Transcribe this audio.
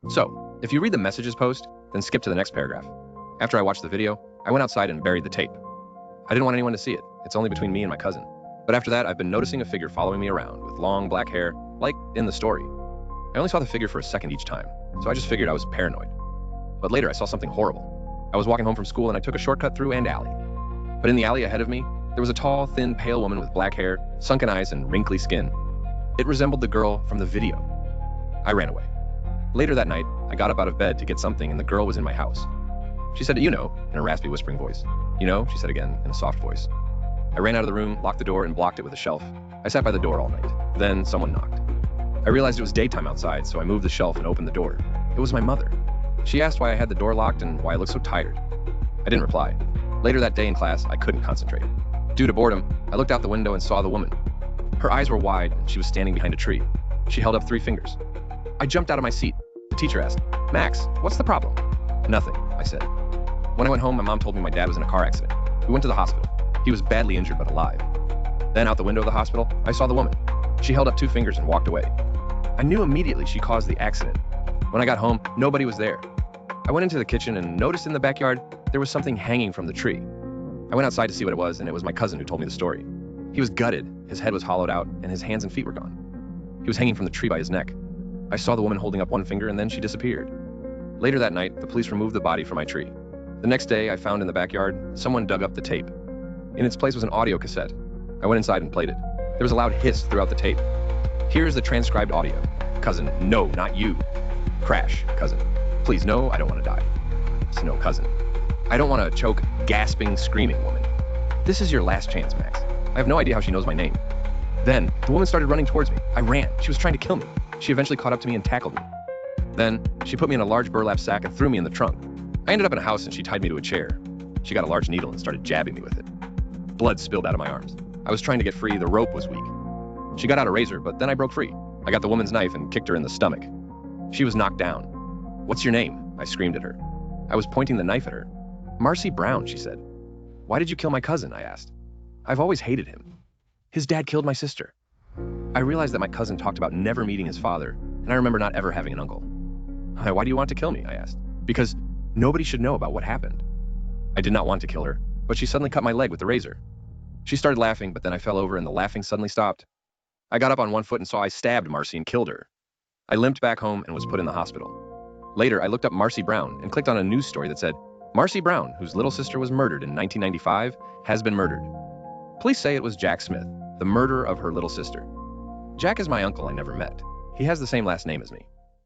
So, if you read the messages post, then skip to the next paragraph. After I watched the video, I went outside and buried the tape. I didn't want anyone to see it. It's only between me and my cousin. But after that, I've been noticing a figure following me around with long black hair, like in the story. I only saw the figure for a second each time, so I just figured I was paranoid. But later I saw something horrible. I was walking home from school and I took a shortcut through an alley. But in the alley ahead of me, there was a tall, thin, pale woman with black hair, sunken eyes, and wrinkly skin. It resembled the girl from the video. I ran away. Later that night, I got up out of bed to get something and the girl was in my house. She said, "You know," in a raspy, whispering voice. "You know," she said again, in a soft voice. I ran out of the room, locked the door, and blocked it with a shelf. I sat by the door all night. Then someone knocked. I realized it was daytime outside, so I moved the shelf and opened the door. It was my mother. She asked why I had the door locked and why I looked so tired. I didn't reply. Later that day in class, I couldn't concentrate. Due to boredom, I looked out the window and saw the woman. Her eyes were wide, and she was standing behind a tree. She held up 3 fingers. I jumped out of my seat. The teacher asked, "Max, what's the problem?" "Nothing," I said. When I went home, my mom told me my dad was in a car accident. We went to the hospital. He was badly injured but alive. Then out the window of the hospital, I saw the woman. She held up 2 fingers and walked away. I knew immediately she caused the accident. When I got home, nobody was there. I went into the kitchen and noticed in the backyard there was something hanging from the tree. I went outside to see what it was, and it was my cousin who told me the story. He was gutted, his head was hollowed out, and his hands and feet were gone. He was hanging from the tree by his neck. I saw the woman holding up 1 finger and then she disappeared. Later that night, the police removed the body from my tree. The next day, I found in the backyard, someone dug up the tape. In its place was an audio cassette. I went inside and played it. There was a loud hiss throughout the tape. Here is the transcribed audio. "Cousin, no, not you." Crash, cousin. "Please, no, I don't want to die." No, cousin. "I don't want to choke, gasping, screaming woman." "This is your last chance, Max." I have no idea how she knows my name. Then, the woman started running towards me. I ran. She was trying to kill me. She eventually caught up to me and tackled me. Then, she put me in a large burlap sack and threw me in the trunk. I ended up in a house and she tied me to a chair. She got a large needle and started jabbing me with it. Blood spilled out of my arms. I was trying to get free, the rope was weak. She got out a razor, but then I broke free. I got the woman's knife and kicked her in the stomach. She was knocked down. "What's your name?" I screamed at her. I was pointing the knife at her. "Marcy Brown," she said. "Why did you kill my cousin?" I asked. "I've always hated him. His dad killed my sister." I realized that my cousin talked about never meeting his father, and I remember not ever having an uncle. "Why do you want to kill me?" I asked. "Because nobody should know about what happened." I did not want to kill her, but she suddenly cut my leg with the razor. She started laughing, but then I fell over and the laughing suddenly stopped. I got up on 1 foot and saw I stabbed Marcy and killed her. I limped back home and was put in the hospital. Later, I looked up Marcy Brown and clicked on a news story that said, "Marcy Brown, whose little sister was murdered in 1995, has been murdered. Police say it was Jack Smith, the murderer of her little sister." Jack is my uncle I never met. He has the same last name as me.